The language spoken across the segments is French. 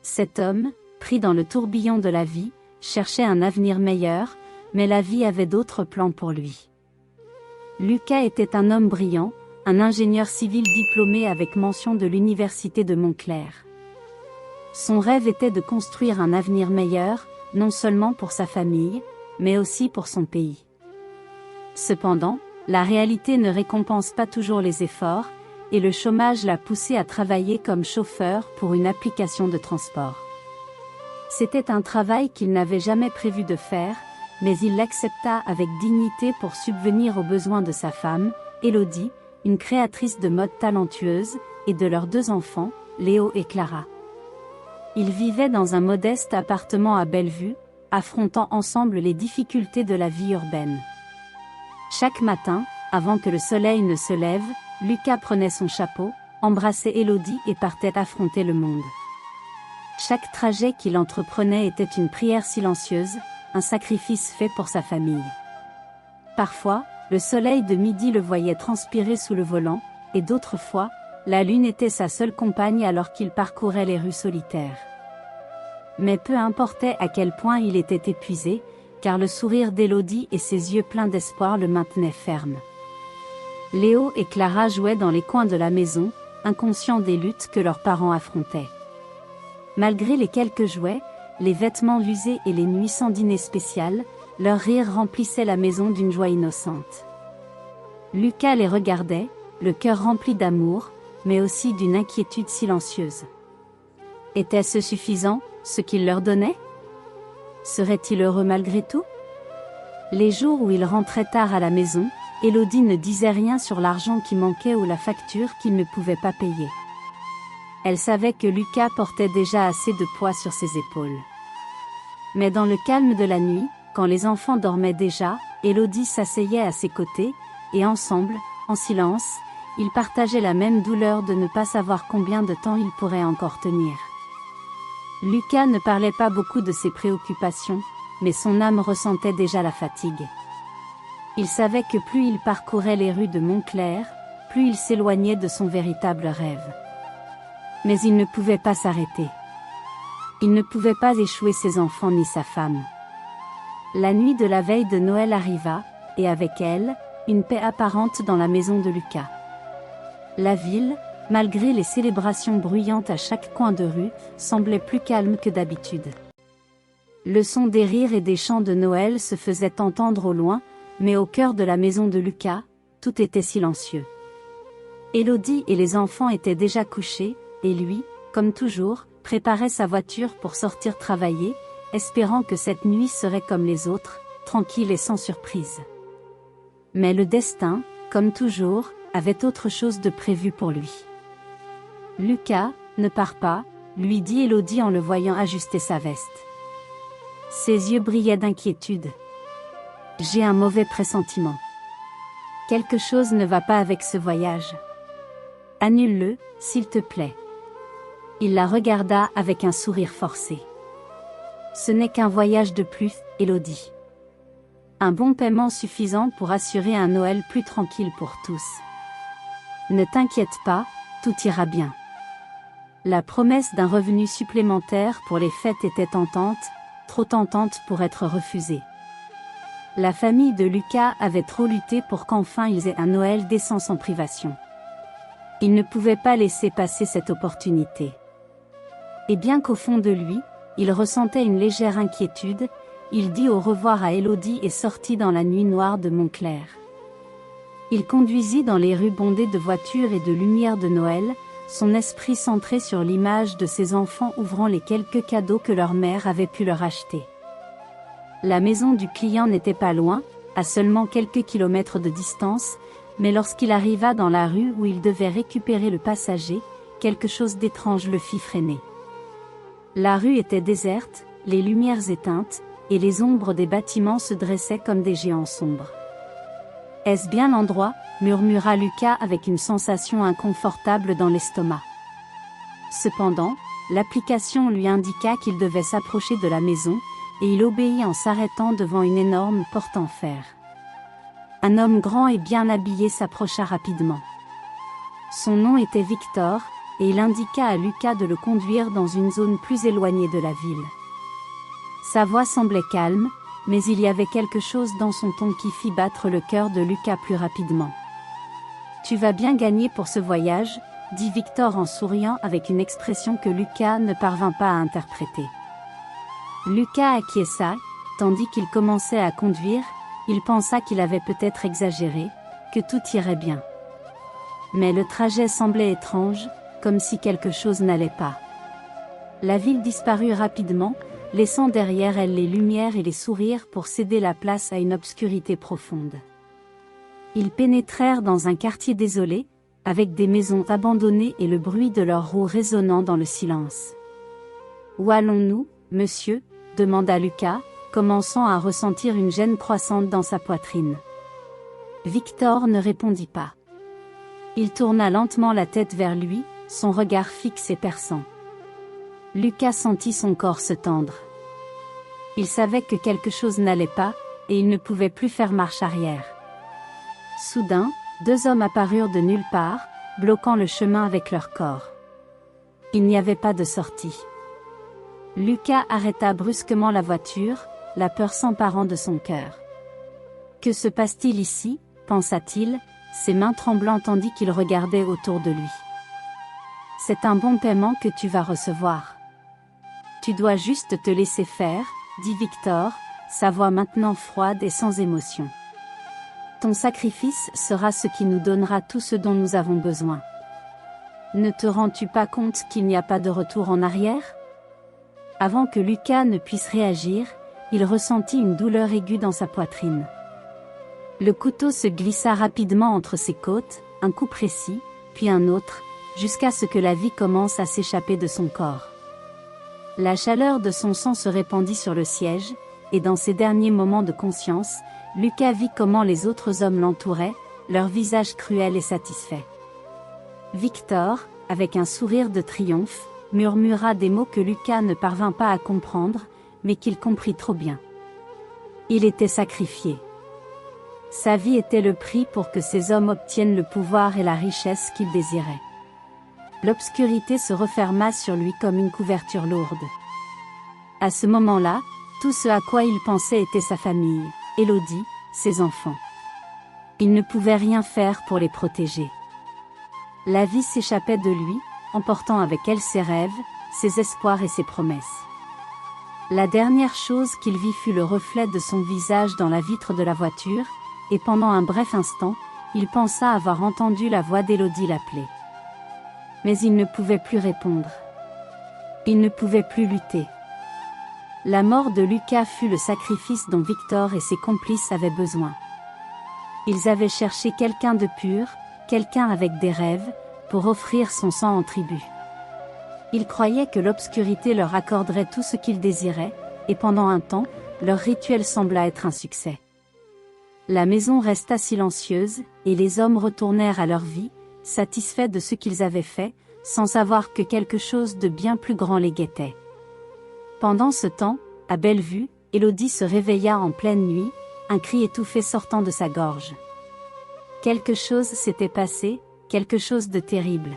Cet homme, pris dans le tourbillon de la vie, cherchait un avenir meilleur, mais la vie avait d'autres plans pour lui. Lucas était un homme brillant, un ingénieur civil diplômé avec mention de l'université de Montclair. Son rêve était de construire un avenir meilleur, non seulement pour sa famille, mais aussi pour son pays. Cependant, la réalité ne récompense pas toujours les efforts, et le chômage l'a poussé à travailler comme chauffeur pour une application de transport. C'était un travail qu'il n'avait jamais prévu de faire, mais il l'accepta avec dignité pour subvenir aux besoins de sa femme, Élodie, une créatrice de mode talentueuse, et de leurs 2 enfants, Léo et Clara. Ils vivaient dans un modeste appartement à Bellevue, affrontant ensemble les difficultés de la vie urbaine. Chaque matin, avant que le soleil ne se lève, Lucas prenait son chapeau, embrassait Élodie et partait affronter le monde. Chaque trajet qu'il entreprenait était une prière silencieuse, un sacrifice fait pour sa famille. Parfois, le soleil de midi le voyait transpirer sous le volant, et d'autres fois, la lune était sa seule compagne alors qu'il parcourait les rues solitaires. Mais peu importait à quel point il était épuisé, car le sourire d'Élodie et ses yeux pleins d'espoir le maintenaient ferme. Léo et Clara jouaient dans les coins de la maison, inconscients des luttes que leurs parents affrontaient. Malgré les quelques jouets, les vêtements usés et les nuits sans dîner spécial, leur rire remplissait la maison d'une joie innocente. Lucas les regardait, le cœur rempli d'amour, mais aussi d'une inquiétude silencieuse. Était-ce suffisant, ce qu'il leur donnait? Serait-il heureux malgré tout? Les jours où il rentrait tard à la maison, Élodie ne disait rien sur l'argent qui manquait ou la facture qu'il ne pouvait pas payer. Elle savait que Lucas portait déjà assez de poids sur ses épaules. Mais dans le calme de la nuit, quand les enfants dormaient déjà, Élodie s'asseyait à ses côtés, et ensemble, en silence, ils partageaient la même douleur de ne pas savoir combien de temps ils pourraient encore tenir. Lucas ne parlait pas beaucoup de ses préoccupations, mais son âme ressentait déjà la fatigue. Il savait que plus il parcourait les rues de Montclair, plus il s'éloignait de son véritable rêve. Mais il ne pouvait pas s'arrêter. Il ne pouvait pas échouer ses enfants ni sa femme. La nuit de la veille de Noël arriva, et avec elle, une paix apparente dans la maison de Lucas. La ville, malgré les célébrations bruyantes à chaque coin de rue, semblait plus calme que d'habitude. Le son des rires et des chants de Noël se faisait entendre au loin, mais au cœur de la maison de Lucas, tout était silencieux. Élodie et les enfants étaient déjà couchés, et lui, comme toujours, préparait sa voiture pour sortir travailler, espérant que cette nuit serait comme les autres, tranquille et sans surprise. Mais le destin, comme toujours, avait autre chose de prévu pour lui. Lucas, ne pars pas, lui dit Élodie en le voyant ajuster sa veste. Ses yeux brillaient d'inquiétude. J'ai un mauvais pressentiment. Quelque chose ne va pas avec ce voyage. Annule-le, s'il te plaît. Il la regarda avec un sourire forcé. Ce n'est qu'un voyage de plus, Élodie. Un bon paiement suffisant pour assurer un Noël plus tranquille pour tous. Ne t'inquiète pas, tout ira bien. La promesse d'un revenu supplémentaire pour les fêtes était tentante, trop tentante pour être refusée. La famille de Lucas avait trop lutté pour qu'enfin ils aient un Noël décent sans privation. Ils ne pouvaient pas laisser passer cette opportunité. Et bien qu'au fond de lui, il ressentait une légère inquiétude, il dit au revoir à Élodie et sortit dans la nuit noire de Montclair. Il conduisit dans les rues bondées de voitures et de lumières de Noël, son esprit centré sur l'image de ses enfants ouvrant les quelques cadeaux que leur mère avait pu leur acheter. La maison du client n'était pas loin, à seulement quelques kilomètres de distance, mais lorsqu'il arriva dans la rue où il devait récupérer le passager, quelque chose d'étrange le fit freiner. La rue était déserte, les lumières éteintes, et les ombres des bâtiments se dressaient comme des géants sombres. « Est-ce bien l'endroit ?» murmura Lucas avec une sensation inconfortable dans l'estomac. Cependant, l'application lui indiqua qu'il devait s'approcher de la maison, et il obéit en s'arrêtant devant une énorme porte en fer. Un homme grand et bien habillé s'approcha rapidement. Son nom était Victor, et il indiqua à Lucas de le conduire dans une zone plus éloignée de la ville. Sa voix semblait calme, mais il y avait quelque chose dans son ton qui fit battre le cœur de Lucas plus rapidement. « Tu vas bien gagner pour ce voyage », dit Victor en souriant avec une expression que Lucas ne parvint pas à interpréter. Lucas acquiesça, tandis qu'il commençait à conduire, il pensa qu'il avait peut-être exagéré, que tout irait bien. Mais le trajet semblait étrange, comme si quelque chose n'allait pas. La ville disparut rapidement, laissant derrière elle les lumières et les sourires pour céder la place à une obscurité profonde. Ils pénétrèrent dans un quartier désolé, avec des maisons abandonnées et le bruit de leurs roues résonnant dans le silence. « Où allons-nous, monsieur ?» demanda Lucas, commençant à ressentir une gêne croissante dans sa poitrine. Victor ne répondit pas. Il tourna lentement la tête vers lui, son regard fixe et perçant. Lucas sentit son corps se tendre. Il savait que quelque chose n'allait pas, et il ne pouvait plus faire marche arrière. Soudain, deux hommes apparurent de nulle part, bloquant le chemin avec leur corps. Il n'y avait pas de sortie. Lucas arrêta brusquement la voiture, la peur s'emparant de son cœur. « Que se passe-t-il ici ?» pensa-t-il, ses mains tremblant tandis qu'il regardait autour de lui. « C'est un bon paiement que tu vas recevoir. Tu dois juste te laisser faire, » dit Victor, sa voix maintenant froide et sans émotion. « Ton sacrifice sera ce qui nous donnera tout ce dont nous avons besoin. Ne te rends-tu pas compte qu'il n'y a pas de retour en arrière ?» Avant que Lucas ne puisse réagir, il ressentit une douleur aiguë dans sa poitrine. Le couteau se glissa rapidement entre ses côtes, un coup précis, puis un autre, jusqu'à ce que la vie commence à s'échapper de son corps. La chaleur de son sang se répandit sur le siège, et dans ses derniers moments de conscience, Lucas vit comment les autres hommes l'entouraient, leur visage cruel et satisfait. Victor, avec un sourire de triomphe, murmura des mots que Lucas ne parvint pas à comprendre, mais qu'il comprit trop bien. Il était sacrifié. Sa vie était le prix pour que ces hommes obtiennent le pouvoir et la richesse qu'ils désiraient. L'obscurité se referma sur lui comme une couverture lourde. À ce moment-là, tout ce à quoi il pensait était sa famille, Élodie, ses enfants. Il ne pouvait rien faire pour les protéger. La vie s'échappait de lui, emportant avec elle ses rêves, ses espoirs et ses promesses. La dernière chose qu'il vit fut le reflet de son visage dans la vitre de la voiture, et pendant un bref instant, il pensa avoir entendu la voix d'Élodie l'appeler. Mais il ne pouvait plus répondre. Il ne pouvait plus lutter. La mort de Lucas fut le sacrifice dont Victor et ses complices avaient besoin. Ils avaient cherché quelqu'un de pur, quelqu'un avec des rêves, pour offrir son sang en tribut. Ils croyaient que l'obscurité leur accorderait tout ce qu'ils désiraient, et pendant un temps, leur rituel sembla être un succès. La maison resta silencieuse, et les hommes retournèrent à leur vie, satisfaits de ce qu'ils avaient fait, sans savoir que quelque chose de bien plus grand les guettait. Pendant ce temps, à Bellevue, Élodie se réveilla en pleine nuit, un cri étouffé sortant de sa gorge. Quelque chose s'était passé, quelque chose de terrible.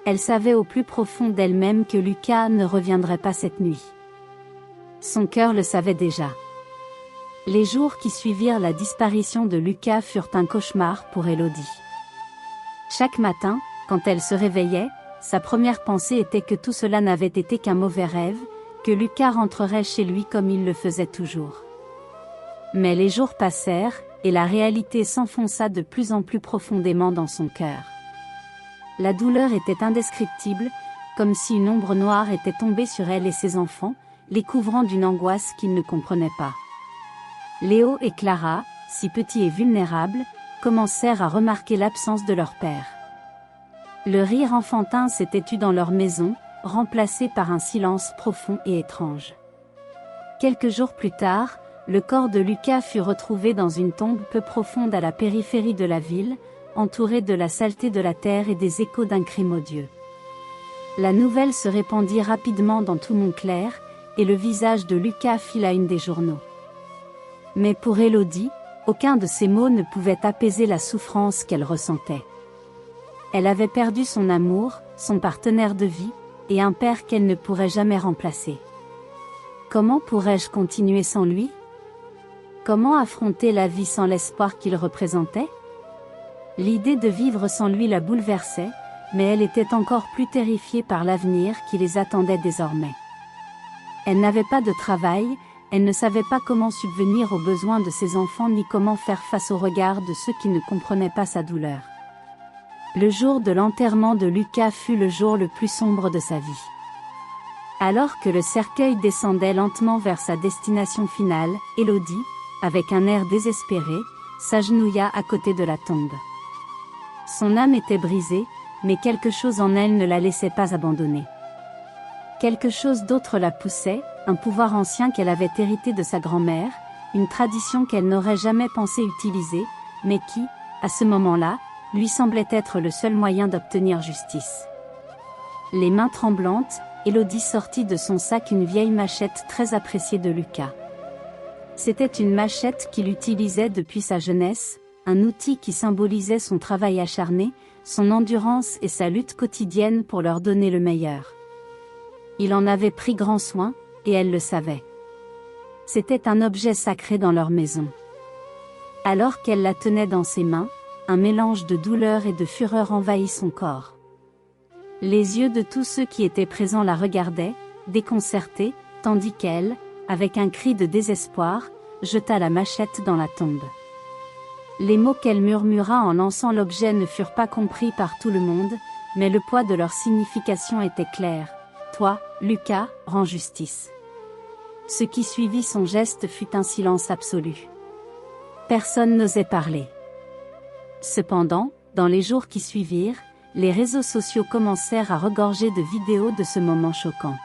Elle savait au plus profond d'elle-même que Lucas ne reviendrait pas cette nuit. Son cœur le savait déjà. Les jours qui suivirent la disparition de Lucas furent un cauchemar pour Élodie. Chaque matin, quand elle se réveillait, sa première pensée était que tout cela n'avait été qu'un mauvais rêve, que Lucas rentrerait chez lui comme il le faisait toujours. Mais les jours passèrent, et la réalité s'enfonça de plus en plus profondément dans son cœur. La douleur était indescriptible, comme si une ombre noire était tombée sur elle et ses enfants, les couvrant d'une angoisse qu'ils ne comprenaient pas. Léo et Clara, si petits et vulnérables, commencèrent à remarquer l'absence de leur père. Le rire enfantin s'était tu dans leur maison, remplacé par un silence profond et étrange. Quelques jours plus tard, le corps de Lucas fut retrouvé dans une tombe peu profonde à la périphérie de la ville, entouré de la saleté de la terre et des échos d'un crime odieux. La nouvelle se répandit rapidement dans tout Montclair, et le visage de Lucas fit la une des journaux. Mais pour Élodie, aucun de ces mots ne pouvait apaiser la souffrance qu'elle ressentait. Elle avait perdu son amour, son partenaire de vie, et un père qu'elle ne pourrait jamais remplacer. Comment pourrais-je continuer sans lui? Comment affronter la vie sans l'espoir qu'il représentait? L'idée de vivre sans lui la bouleversait, mais elle était encore plus terrifiée par l'avenir qui les attendait désormais. Elle n'avait pas de travail, elle ne savait pas comment subvenir aux besoins de ses enfants ni comment faire face au regard de ceux qui ne comprenaient pas sa douleur. Le jour de l'enterrement de Lucas fut le jour le plus sombre de sa vie. Alors que le cercueil descendait lentement vers sa destination finale, Élodie, avec un air désespéré, s'agenouilla à côté de la tombe. Son âme était brisée, mais quelque chose en elle ne la laissait pas abandonner. Quelque chose d'autre la poussait, un pouvoir ancien qu'elle avait hérité de sa grand-mère, une tradition qu'elle n'aurait jamais pensé utiliser, mais qui, à ce moment-là, lui semblait être le seul moyen d'obtenir justice. Les mains tremblantes, Élodie sortit de son sac une vieille machette très appréciée de Lucas. C'était une machette qu'il utilisait depuis sa jeunesse, un outil qui symbolisait son travail acharné, son endurance et sa lutte quotidienne pour leur donner le meilleur. Il en avait pris grand soin, et elle le savait. C'était un objet sacré dans leur maison. Alors qu'elle la tenait dans ses mains, un mélange de douleur et de fureur envahit son corps. Les yeux de tous ceux qui étaient présents la regardaient, déconcertés, tandis qu'elle, avec un cri de désespoir, jeta la machette dans la tombe. Les mots qu'elle murmura en lançant l'objet ne furent pas compris par tout le monde, mais le poids de leur signification était clair. « Toi, Lucas, rends justice. » Ce qui suivit son geste fut un silence absolu. Personne n'osait parler. Cependant, dans les jours qui suivirent, les réseaux sociaux commencèrent à regorger de vidéos de ce moment choquant.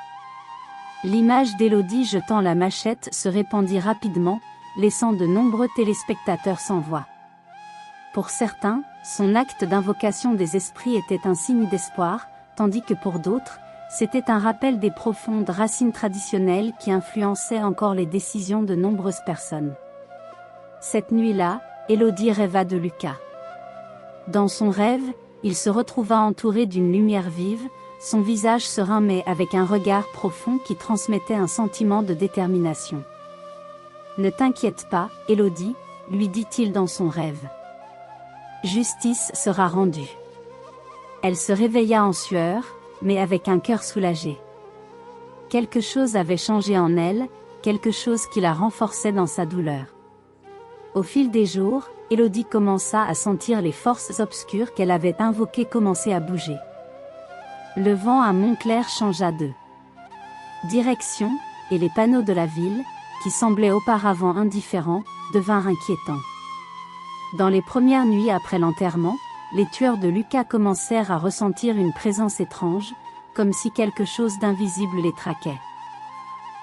L'image d'Élodie jetant la machette se répandit rapidement, laissant de nombreux téléspectateurs sans voix. Pour certains, son acte d'invocation des esprits était un signe d'espoir, tandis que pour d'autres, c'était un rappel des profondes racines traditionnelles qui influençaient encore les décisions de nombreuses personnes. Cette nuit-là, Élodie rêva de Lucas. Dans son rêve, il se retrouva entouré d'une lumière vive, son visage serein mais avec un regard profond qui transmettait un sentiment de détermination. « Ne t'inquiète pas, Élodie, lui dit-il dans son rêve. Justice sera rendue. » Elle se réveilla en sueur, mais avec un cœur soulagé. Quelque chose avait changé en elle, quelque chose qui la renforçait dans sa douleur. Au fil des jours, Élodie commença à sentir les forces obscures qu'elle avait invoquées commencer à bouger. Le vent à Montclair changea de direction, et les panneaux de la ville, qui semblaient auparavant indifférents, devinrent inquiétants. Dans les premières nuits après l'enterrement, les tueurs de Lucas commencèrent à ressentir une présence étrange, comme si quelque chose d'invisible les traquait.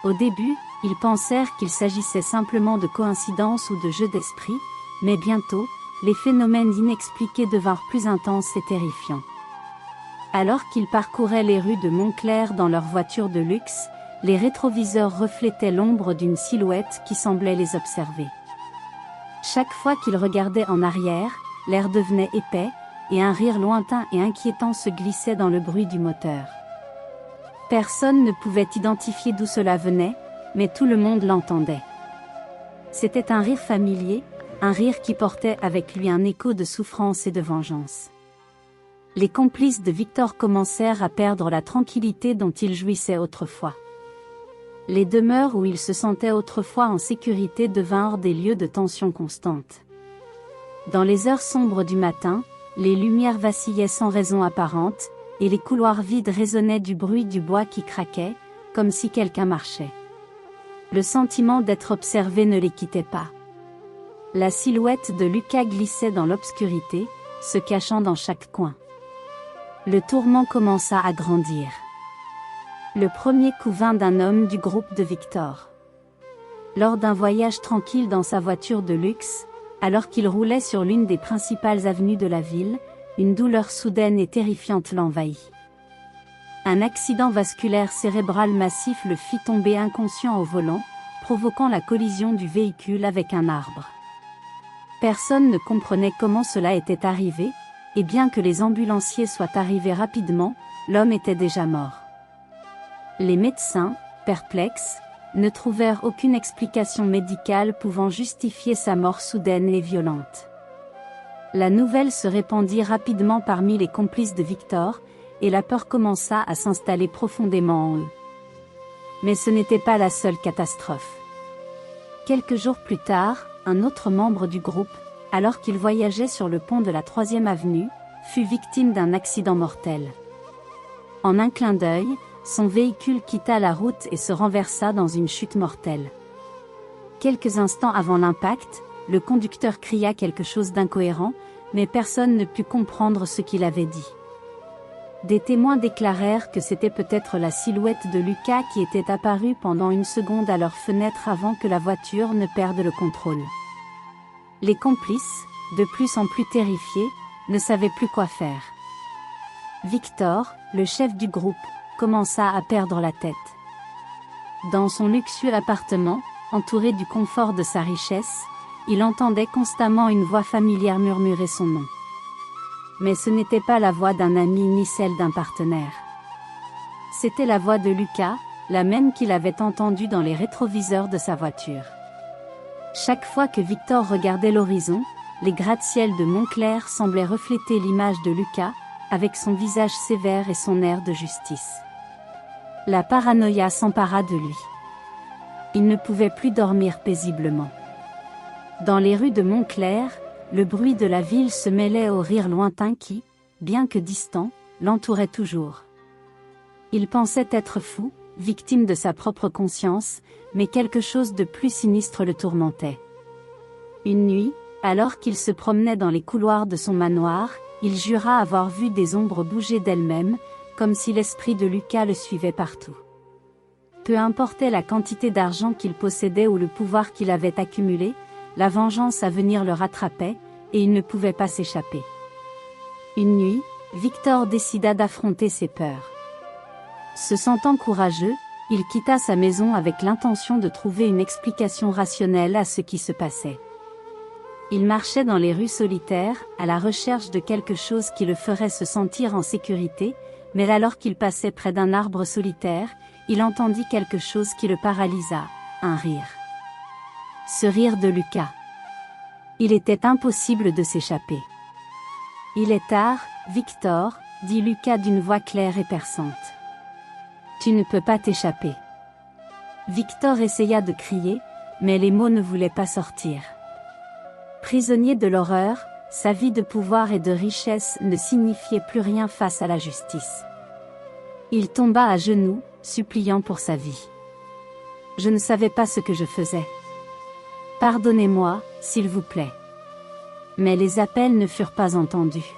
Au début, ils pensèrent qu'il s'agissait simplement de coïncidences ou de jeux d'esprit, mais bientôt, les phénomènes inexpliqués devinrent plus intenses et terrifiants. Alors qu'ils parcouraient les rues de Montclair dans leur voiture de luxe, les rétroviseurs reflétaient l'ombre d'une silhouette qui semblait les observer. Chaque fois qu'ils regardaient en arrière, l'air devenait épais, et un rire lointain et inquiétant se glissait dans le bruit du moteur. Personne ne pouvait identifier d'où cela venait, mais tout le monde l'entendait. C'était un rire familier, un rire qui portait avec lui un écho de souffrance et de vengeance. Les complices de Victor commencèrent à perdre la tranquillité dont ils jouissaient autrefois. Les demeures où ils se sentaient autrefois en sécurité devinrent des lieux de tension constante. Dans les heures sombres du matin, les lumières vacillaient sans raison apparente, et les couloirs vides résonnaient du bruit du bois qui craquait, comme si quelqu'un marchait. Le sentiment d'être observé ne les quittait pas. La silhouette de Lucas glissait dans l'obscurité, se cachant dans chaque coin. Le tourment commença à grandir. Le premier coup vint d'un homme du groupe de Victor. Lors d'un voyage tranquille dans sa voiture de luxe, alors qu'il roulait sur l'une des principales avenues de la ville, une douleur soudaine et terrifiante l'envahit. Un accident vasculaire cérébral massif le fit tomber inconscient au volant, provoquant la collision du véhicule avec un arbre. Personne ne comprenait comment cela était arrivé, et bien que les ambulanciers soient arrivés rapidement, l'homme était déjà mort. Les médecins, perplexes, ne trouvèrent aucune explication médicale pouvant justifier sa mort soudaine et violente. La nouvelle se répandit rapidement parmi les complices de Victor, et la peur commença à s'installer profondément en eux. Mais ce n'était pas la seule catastrophe. Quelques jours plus tard, un autre membre du groupe, alors qu'il voyageait sur le pont de la 3e avenue, fut victime d'un accident mortel. En un clin d'œil, son véhicule quitta la route et se renversa dans une chute mortelle. Quelques instants avant l'impact, le conducteur cria quelque chose d'incohérent, mais personne ne put comprendre ce qu'il avait dit. Des témoins déclarèrent que c'était peut-être la silhouette de Lucas qui était apparue pendant une seconde à leur fenêtre avant que la voiture ne perde le contrôle. Les complices, de plus en plus terrifiés, ne savaient plus quoi faire. Victor, le chef du groupe, commença à perdre la tête. Dans son luxueux appartement, entouré du confort de sa richesse, il entendait constamment une voix familière murmurer son nom. Mais ce n'était pas la voix d'un ami ni celle d'un partenaire. C'était la voix de Lucas, la même qu'il avait entendue dans les rétroviseurs de sa voiture. Chaque fois que Victor regardait l'horizon, les gratte-ciel de Montclair semblaient refléter l'image de Lucas, avec son visage sévère et son air de justice. La paranoïa s'empara de lui. Il ne pouvait plus dormir paisiblement. Dans les rues de Montclair, le bruit de la ville se mêlait au rire lointain qui, bien que distant, l'entourait toujours. Il pensait être fou, victime de sa propre conscience, mais quelque chose de plus sinistre le tourmentait. Une nuit, alors qu'il se promenait dans les couloirs de son manoir, il jura avoir vu des ombres bouger d'elles-mêmes, comme si l'esprit de Lucas le suivait partout. Peu importait la quantité d'argent qu'il possédait ou le pouvoir qu'il avait accumulé, la vengeance à venir le rattrapait, et il ne pouvait pas s'échapper. Une nuit, Victor décida d'affronter ses peurs. Se sentant courageux, il quitta sa maison avec l'intention de trouver une explication rationnelle à ce qui se passait. Il marchait dans les rues solitaires, à la recherche de quelque chose qui le ferait se sentir en sécurité, mais alors qu'il passait près d'un arbre solitaire, il entendit quelque chose qui le paralysa, un rire. Ce rire de Lucas. Il était impossible de s'échapper. « Il est tard, Victor, » dit Lucas d'une voix claire et perçante. « Tu ne peux pas t'échapper. » Victor essaya de crier, mais les mots ne voulaient pas sortir. Prisonnier de l'horreur, sa vie de pouvoir et de richesse ne signifiait plus rien face à la justice. Il tomba à genoux, suppliant pour sa vie. « Je ne savais pas ce que je faisais. Pardonnez-moi, s'il vous plaît. » Mais les appels ne furent pas entendus.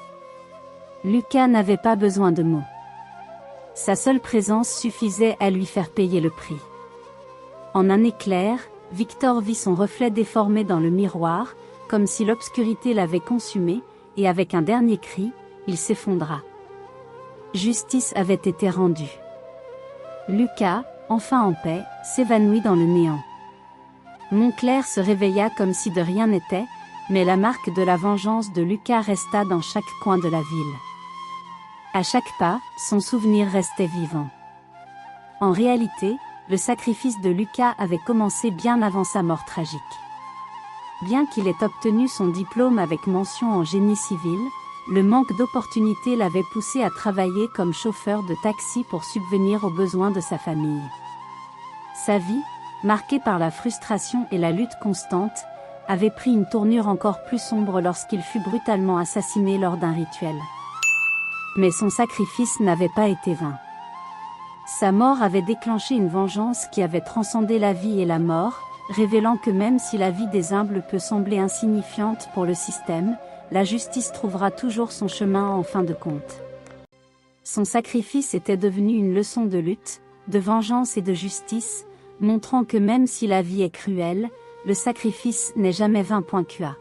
Lucas n'avait pas besoin de mots. Sa seule présence suffisait à lui faire payer le prix. En un éclair, Victor vit son reflet déformé dans le miroir, comme si l'obscurité l'avait consumé, et avec un dernier cri, il s'effondra. Justice avait été rendue. Lucas, enfin en paix, s'évanouit dans le néant. Montclair se réveilla comme si de rien n'était, mais la marque de la vengeance de Lucas resta dans chaque coin de la ville. À chaque pas, son souvenir restait vivant. En réalité, le sacrifice de Lucas avait commencé bien avant sa mort tragique. Bien qu'il ait obtenu son diplôme avec mention en génie civil, le manque d'opportunités l'avait poussé à travailler comme chauffeur de taxi pour subvenir aux besoins de sa famille. Sa vie, marquée par la frustration et la lutte constante, avait pris une tournure encore plus sombre lorsqu'il fut brutalement assassiné lors d'un rituel. Mais son sacrifice n'avait pas été vain. Sa mort avait déclenché une vengeance qui avait transcendé la vie et la mort, révélant que même si la vie des humbles peut sembler insignifiante pour le système, la justice trouvera toujours son chemin en fin de compte. Son sacrifice était devenu une leçon de lutte, de vengeance et de justice, montrant que même si la vie est cruelle, le sacrifice n'est jamais vain. QA.